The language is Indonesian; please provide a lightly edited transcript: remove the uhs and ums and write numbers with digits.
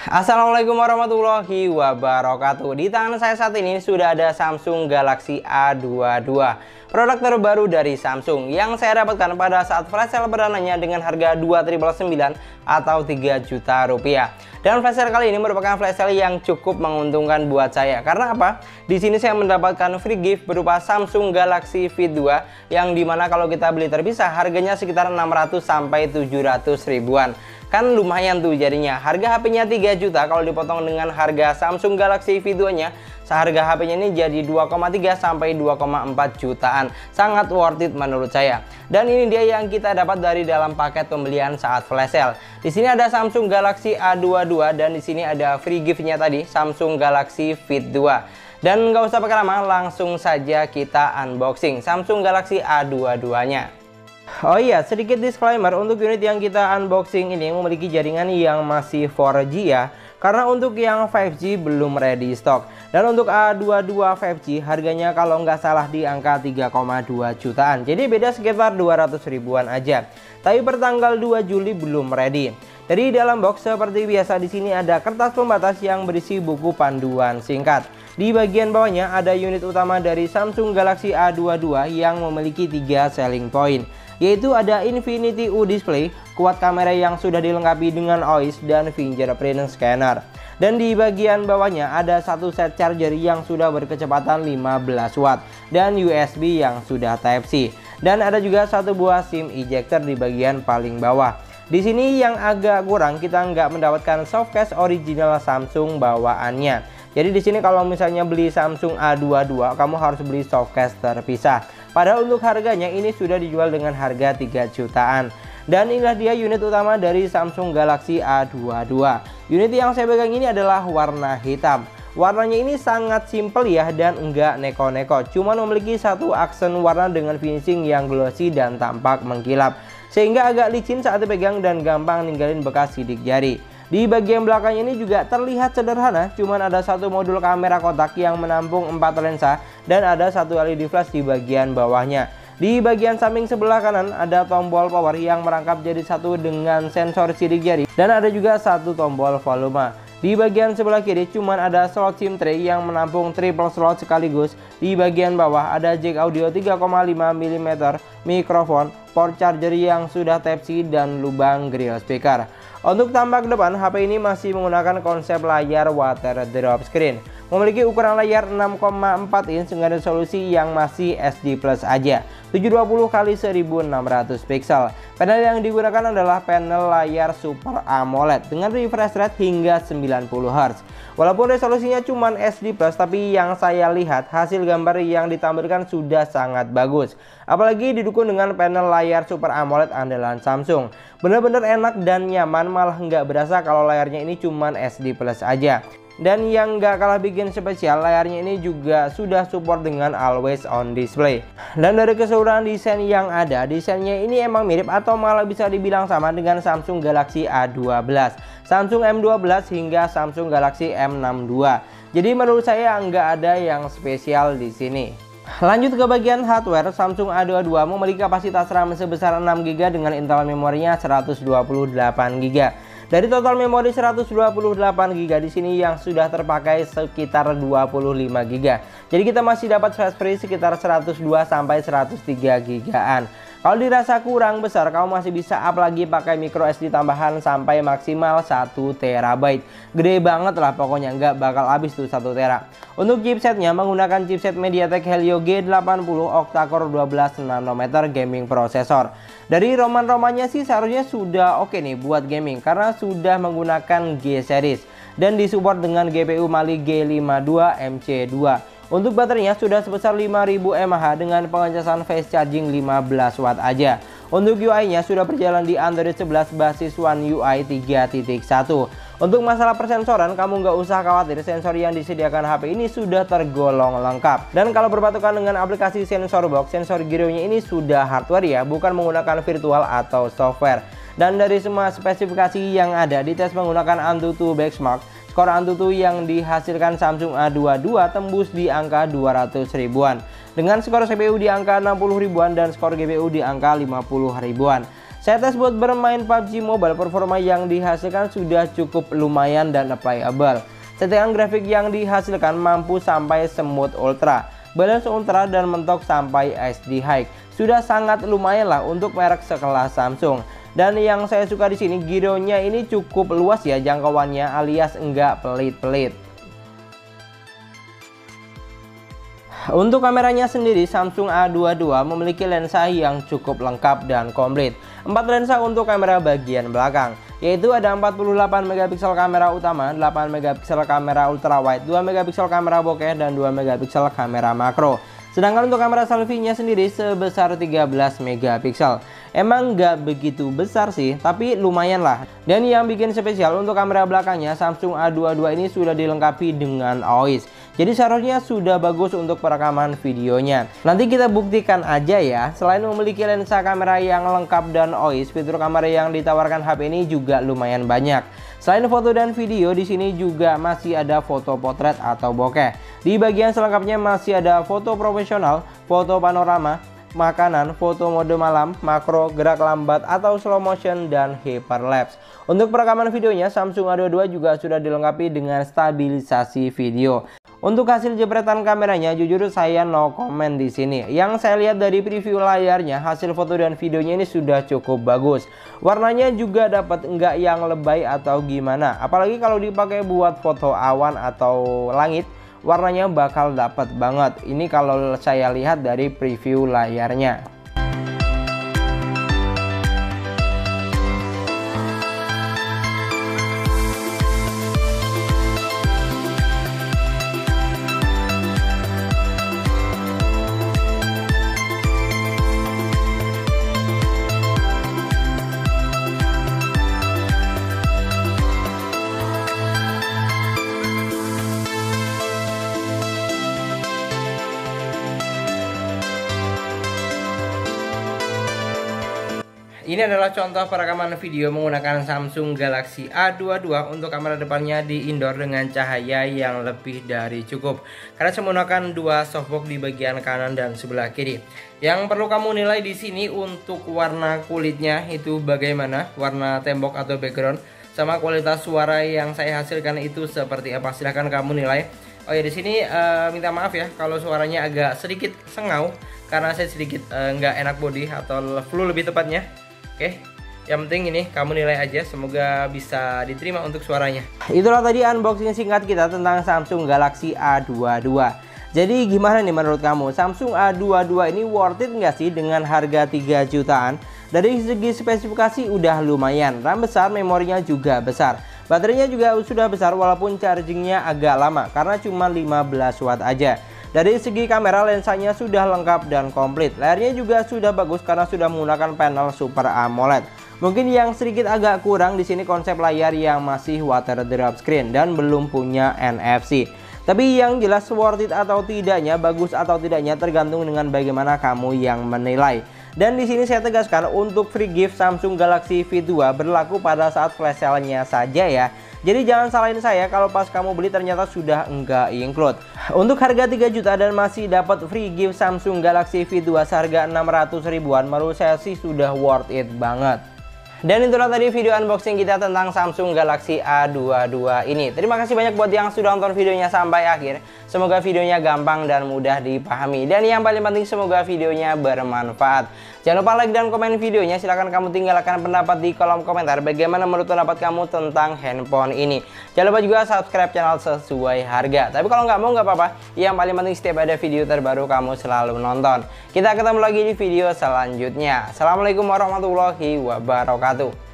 Assalamualaikum warahmatullahi wabarakatuh. Di tangan saya saat ini sudah ada Samsung Galaxy A22, produk terbaru dari Samsung yang saya dapatkan pada saat flash sale perdananya dengan harga 2.999 atau 3 juta rupiah. Dan flash sale kali ini merupakan flash sale yang cukup menguntungkan buat saya. Karena apa? Di sini saya mendapatkan free gift berupa Samsung Galaxy Fit 2 yang dimana kalau kita beli terpisah harganya sekitar 600 sampai 700 ribuan. Kan lumayan tuh jadinya. Harga HP-nya 3 juta kalau dipotong dengan harga Samsung Galaxy V2-nya, seharga HP-nya ini jadi 2,3 sampai 2,4 jutaan. Sangat worth it menurut saya. Dan ini dia yang kita dapat dari dalam paket pembelian saat flash sale. Di sini ada Samsung Galaxy A22 dan di sini ada free gift-nya tadi Samsung Galaxy Fit 2. Dan nggak usah pakai lama, langsung saja kita unboxing Samsung Galaxy A22-nya. Oh iya, sedikit disclaimer, untuk unit yang kita unboxing ini memiliki jaringan yang masih 4G ya. Karena untuk yang 5G belum ready stock. Dan untuk A22 5G harganya kalau nggak salah di angka 3,2 jutaan. Jadi beda sekitar 200 ribuan aja. Tapi per tanggal 2 Juli belum ready. Dari dalam box seperti biasa di sini ada kertas pembatas yang berisi buku panduan singkat. Di bagian bawahnya ada unit utama dari Samsung Galaxy A22 yang memiliki 3 selling point, yaitu ada Infinity U display, kuat kamera yang sudah dilengkapi dengan OIS dan fingerprint scanner. Dan di bagian bawahnya ada satu set charger yang sudah berkecepatan 15 watt dan USB yang sudah Type-C. Dan ada juga satu buah SIM ejector di bagian paling bawah. Di sini yang agak kurang, kita nggak mendapatkan softcase original Samsung bawaannya. Jadi di sini kalau misalnya beli Samsung A22 kamu harus beli softcase terpisah. Padahal untuk harganya ini sudah dijual dengan harga 3 jutaan. Dan inilah dia unit utama dari Samsung Galaxy A22. Unit yang saya pegang ini adalah warna hitam. Warnanya ini sangat simple ya dan enggak neko-neko. Cuma memiliki satu aksen warna dengan finishing yang glossy dan tampak mengkilap. Sehingga agak licin saat dipegang dan gampang ninggalin bekas sidik jari. Di bagian belakang ini juga terlihat sederhana, cuman ada satu modul kamera kotak yang menampung 4 lensa dan ada satu LED flash di bagian bawahnya. Di bagian samping sebelah kanan ada tombol power yang merangkap jadi satu dengan sensor sidik jari dan ada juga satu tombol volume. Di bagian sebelah kiri cuman ada slot SIM tray yang menampung triple slot sekaligus. Di bagian bawah ada jack audio 3,5 mm, mikrofon, port charger yang sudah Type-C dan lubang grill speaker. Untuk tampak depan, HP ini masih menggunakan konsep layar water drop screen. Memiliki ukuran layar 6,4 inch dengan resolusi yang masih SD Plus aja, 720 x 1600 pixel. Panel yang digunakan adalah panel layar Super AMOLED dengan refresh rate hingga 90 Hz. Walaupun resolusinya cuma SD Plus, tapi yang saya lihat hasil gambar yang ditampilkan sudah sangat bagus. Apalagi didukung dengan panel layar Super AMOLED andalan Samsung. Bener-bener enak dan nyaman, malah nggak berasa kalau layarnya ini cuma SD Plus aja. Dan yang nggak kalah bikin spesial, layarnya ini juga sudah support dengan always on display. Dan dari keseluruhan desain yang ada, desainnya ini emang mirip atau malah bisa dibilang sama dengan Samsung Galaxy A12, Samsung M12 hingga Samsung Galaxy M62. Jadi menurut saya nggak ada yang spesial di sini. Lanjut ke bagian hardware, Samsung A22 memiliki kapasitas RAM sebesar 6GB dengan internal memorinya 128GB. Dari total memori 128GB di sini yang sudah terpakai sekitar 25GB. Jadi kita masih dapat space free sekitar 102 sampai 103GB-an. Kalau dirasa kurang besar, kamu masih bisa up lagi pakai micro SD tambahan sampai maksimal 1TB. Gede banget lah pokoknya, nggak bakal habis tuh 1TB. Untuk chipsetnya menggunakan chipset MediaTek Helio G80 octa-core 12 nanometer gaming processor. Dari roman-romannya sih seharusnya sudah oke nih buat gaming karena sudah menggunakan G series dan disupport dengan GPU Mali G52 MC2. Untuk baterainya sudah sebesar 5000 mAh dengan pengecasan fast charging 15 watt aja. Untuk UI-nya sudah berjalan di Android 11 basis One UI 3.1. Untuk masalah persensoran, kamu nggak usah khawatir, sensor yang disediakan HP ini sudah tergolong lengkap. Dan kalau berpatokan dengan aplikasi sensor box, sensor gyronya ini sudah hardware ya, bukan menggunakan virtual atau software. Dan dari semua spesifikasi yang ada, dites menggunakan AnTuTu benchmark, skor AnTuTu yang dihasilkan Samsung A22 tembus di angka 200 ribuan. Dengan skor CPU di angka 60 ribuan dan skor GPU di angka 50 ribuan. Saya tes buat bermain PUBG Mobile, performa yang dihasilkan sudah cukup lumayan dan playable. Settingan grafik yang dihasilkan mampu sampai smooth ultra, balance ultra, dan mentok sampai HD high. Sudah sangat lumayan lah untuk merek sekelas Samsung. Dan yang saya suka di sini, gironya ini cukup luas ya jangkauannya, alias enggak pelit-pelit. Untuk kameranya sendiri, Samsung A22 memiliki lensa yang cukup lengkap dan komplit. 4 lensa untuk kamera bagian belakang, yaitu ada 48 megapiksel kamera utama, 8 megapiksel kamera ultrawide, 2 megapiksel kamera bokeh, dan 2 megapiksel kamera makro. Sedangkan untuk kamera selfie-nya sendiri sebesar 13 megapiksel. Emang nggak begitu besar sih, tapi lumayan lah. Dan yang bikin spesial untuk kamera belakangnya, Samsung A22 ini sudah dilengkapi dengan OIS. Jadi seharusnya sudah bagus untuk perekaman videonya. Nanti kita buktikan aja ya. Selain memiliki lensa kamera yang lengkap dan OIS, fitur kamera yang ditawarkan HP ini juga lumayan banyak. Selain foto dan video, di sini juga masih ada foto potret atau bokeh. Di bagian selengkapnya masih ada foto profesional, foto panorama, makanan, foto mode malam, makro, gerak lambat atau slow motion, dan hyperlapse. Untuk perekaman videonya, Samsung A22 juga sudah dilengkapi dengan stabilisasi video. Untuk hasil jepretan kameranya, jujur saya no comment di sini. Yang saya lihat dari preview layarnya, hasil foto dan videonya ini sudah cukup bagus. Warnanya juga dapat, enggak yang lebay atau gimana. Apalagi kalau dipakai buat foto awan atau langit, warnanya bakal dapat banget. Ini kalau saya lihat dari preview layarnya. Ini adalah contoh perekaman video menggunakan Samsung Galaxy A22 untuk kamera depannya di indoor dengan cahaya yang lebih dari cukup. Karena saya menggunakan 2 softbox di bagian kanan dan sebelah kiri. Yang perlu kamu nilai di sini untuk warna kulitnya itu bagaimana, warna tembok atau background, sama kualitas suara yang saya hasilkan itu seperti apa. Silahkan kamu nilai. Oh ya, di sini minta maaf ya kalau suaranya agak sedikit sengau karena saya sedikit nggak enak body atau flu lebih tepatnya. Oke, yang penting ini kamu nilai aja, semoga bisa diterima untuk suaranya. Itulah tadi unboxing singkat kita tentang Samsung Galaxy A22. Jadi gimana nih menurut kamu, Samsung A22 ini worth it nggak sih dengan harga 3 jutaan? Dari segi spesifikasi udah lumayan, RAM besar, memorinya juga besar. Baterainya juga sudah besar walaupun chargingnya agak lama karena cuma 15 watt aja. Dari segi kamera, lensanya sudah lengkap dan komplit. Layarnya juga sudah bagus karena sudah menggunakan panel Super AMOLED. Mungkin yang sedikit agak kurang di sini konsep layar yang masih water drop screen dan belum punya NFC. Tapi yang jelas worth it atau tidaknya, bagus atau tidaknya tergantung dengan bagaimana kamu yang menilai. Dan di sini saya tegaskan untuk free gift Samsung Galaxy V2 berlaku pada saat flash sale-nya saja ya. Jadi jangan salahin saya kalau pas kamu beli ternyata sudah enggak include. Untuk harga 3 juta dan masih dapat free gift Samsung Galaxy V2 seharga 600 ribuan, menurut saya sih sudah worth it banget. Dan itulah tadi video unboxing kita tentang Samsung Galaxy A22 ini. Terima kasih banyak buat yang sudah nonton videonya sampai akhir. Semoga videonya gampang dan mudah dipahami. Dan yang paling penting semoga videonya bermanfaat. Jangan lupa like dan komen videonya. Silahkan kamu tinggalkan pendapat di kolom komentar. Bagaimana menurut pendapat kamu tentang handphone ini. Jangan lupa juga subscribe channel sesuai harga. Tapi kalau nggak mau nggak apa-apa. Yang paling penting setiap ada video terbaru kamu selalu nonton. Kita ketemu lagi di video selanjutnya. Assalamualaikum warahmatullahi wabarakatuh.